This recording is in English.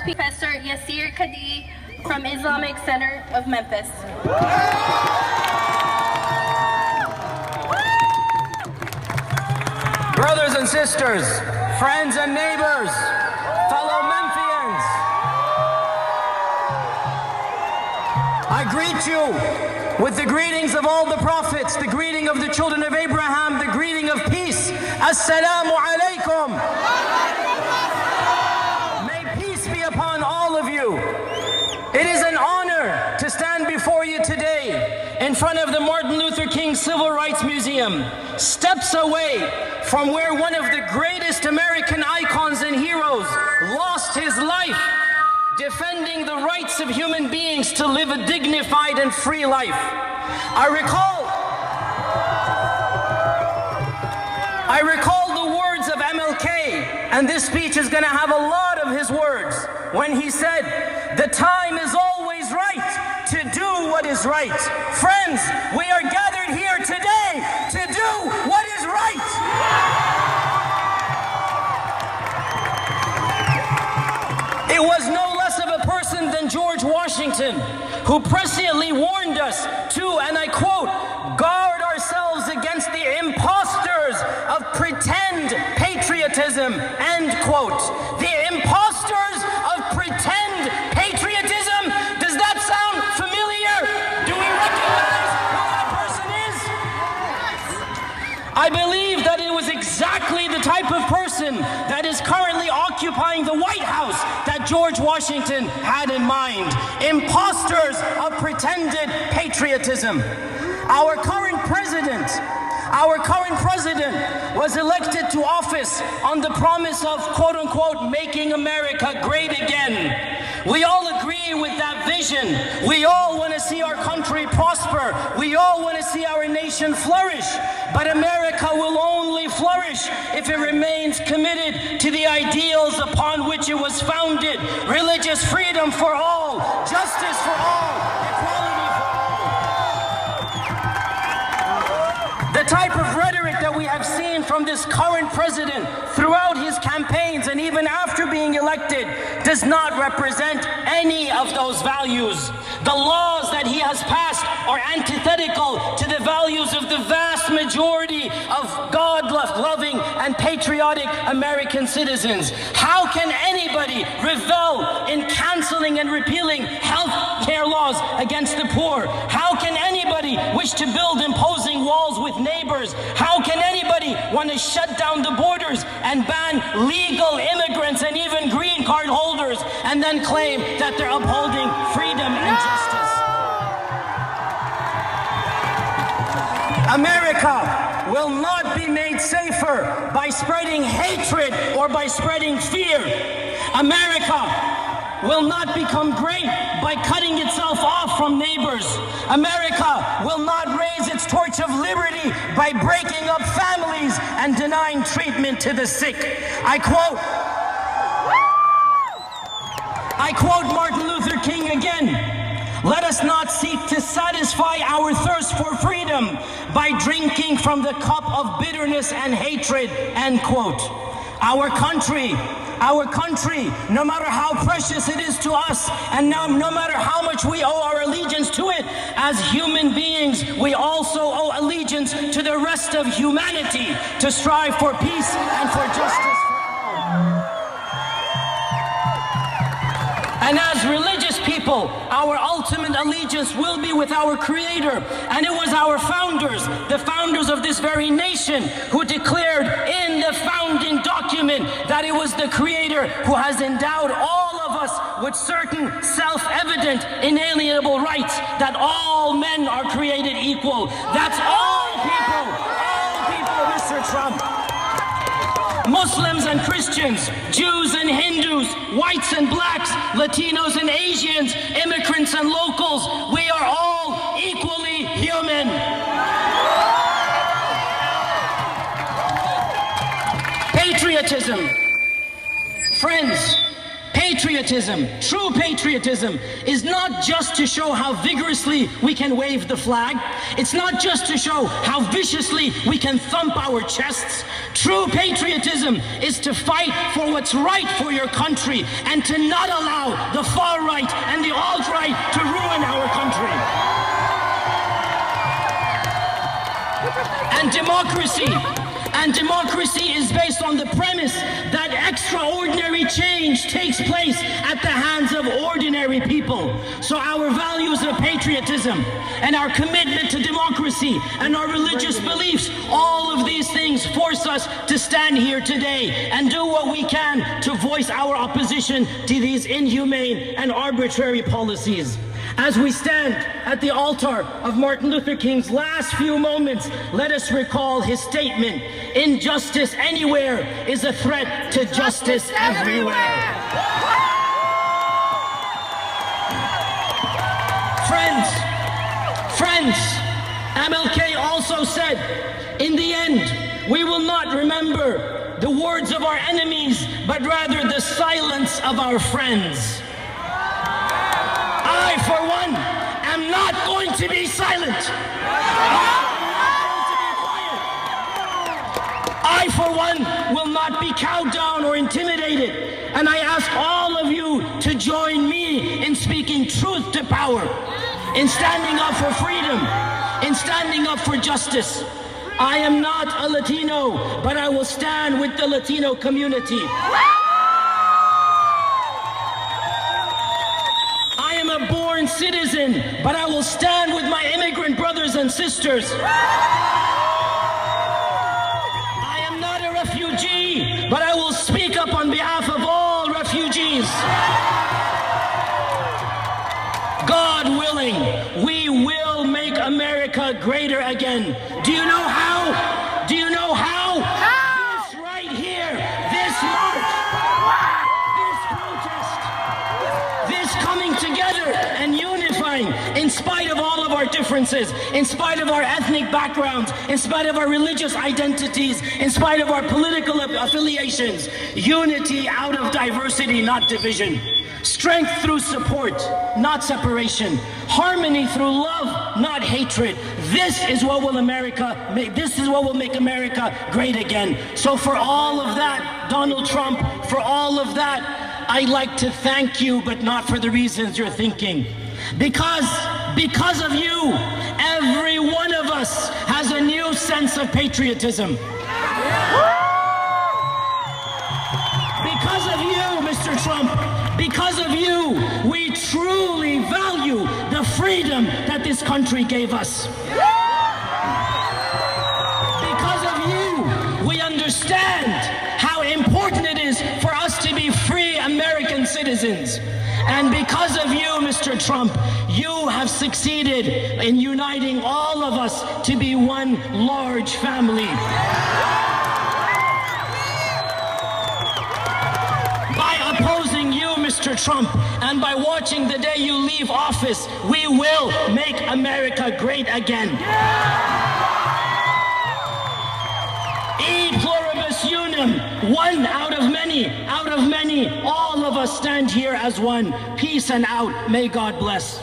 Professor Yasir Qadhi from Islamic Center of Memphis. Brothers and sisters, friends and neighbors, fellow Memphians, I greet you with the greetings of all the prophets, the greeting of the children of Abraham, the greeting of peace. Assalamu alaikum. May peace be upon all of you. It is an honor to stand before you today in front of the Martin Luther King Civil Rights Museum, steps away from where one of the greatest American icons and heroes lost his life, defending the rights of human beings to live a dignified and free life. I recall the words of MLK, and this speech is going to have a lot of his words, when he said, "The time is always right to do what is right." Friends, we are gathered here today to do what is right. It was no less of a person than George Washington who presciently warned us to, and I quote, "guard ourselves against the imposters of pretend patriotism," end quote. The imposters of pretend patriotism. Does that sound familiar? Do we recognize who that person is? I believe that it was exactly the type of person that is currently occupying the White House that George Washington had in mind. Imposters of pretended patriotism. Our current president was elected to office on the promise of, quote unquote, making America great again. We all agree with that vision. We all want to see our country prosper. We all want to see our nation flourish. But America will only flourish if it remains committed to the ideals upon which it was founded. Religious freedom for all, justice for all, equality for all. The type of rhetoric that we have seen from this current president throughout his campaigns and even after being elected does not represent any of those values. The laws that he has passed are antithetical to the values of the vast majority of God-loving and patriotic American citizens. How can anybody revel in canceling and repealing health care laws against the poor? How can anybody wish to build imposing walls with neighbors? How can anybody want to shut down the borders and ban legal immigrants and even green card holders and then claim that they're upholding freedom and justice? America will not be made safer by spreading hatred or by spreading fear. America will not become great by cutting itself off from neighbors. America will not raise its torch of liberty by breaking up families and denying treatment to the sick. I quote Martin Luther King again. "Let us not seek to satisfy our thirst for freedom by drinking from the cup of bitterness and hatred," end quote. Our country, no matter how precious it is to us, and no matter how much we owe our allegiance to it, as human beings, we also owe allegiance to the rest of humanity, to strive for peace and for justice for all. And as religious people, our ultimate allegiance will be with our Creator. And it was our founders, the founders of this very nation, who declared in the founding document that it was the Creator who has endowed all of us with certain self-evident, inalienable rights, that all men are created equal. That's all people, Mr. Trump. Muslims and Christians, Jews and Hindus, whites and blacks, Latinos and Asians, immigrants and locals, we are all equally human. Patriotism. Friends, Patriotism, true patriotism, is not just to show how vigorously we can wave the flag. It's not just to show how viciously we can thump our chests. True patriotism is to fight for what's right for your country and to not allow the far right and the alt-right to ruin our country. And democracy is based on the premise that extraordinary change takes place at the hands of ordinary people. So our values of patriotism and our commitment to democracy and our religious beliefs, all of these things force us to stand here today and do what we can to voice our opposition to these inhumane and arbitrary policies. As we stand at the altar of Martin Luther King's last few moments, let us recall his statement, "Injustice anywhere is a threat to justice everywhere." Friends, MLK also said, "In the end, we will not remember the words of our enemies, but rather the silence of our friends." I, for one, am not going to be silent. I, for one, will not be cowed down or intimidated. And I ask all of you to join me in speaking truth to power, in standing up for freedom, in standing up for justice. I am not a Latino, but I will stand with the Latino community. I am a born citizen, but I will stand with my immigrant brothers and sisters. I am not a refugee, but I will speak up on behalf of all refugees. God willing, we will make America greater again. Do you know how? Do you know how? This right here, this march, this protest, this coming together and unifying in spite of all of our differences, in spite of our ethnic backgrounds, in spite of our religious identities, in spite of our political affiliations. Unity out of diversity, not division. Strength through support, not separation. Harmony through love, not hatred. This is what will make America great again. So for all of that, Donald Trump, for all of that, I'd like to thank you, but not for the reasons you're thinking. Because of you, every one of us has a new sense of patriotism. Because of you, Mr. Trump, because of you, we truly value the freedom that this country gave us. Because of you, we understand how important it is for us to be free American citizens. And because of you, Mr. Trump, you have succeeded in uniting all of us to be one large family. By opposing you, Mr. Trump, and by watching the day you leave office, we will make America great again. E pluribus unum, one out of many, all of us stand here as one. Peace and out. May God bless.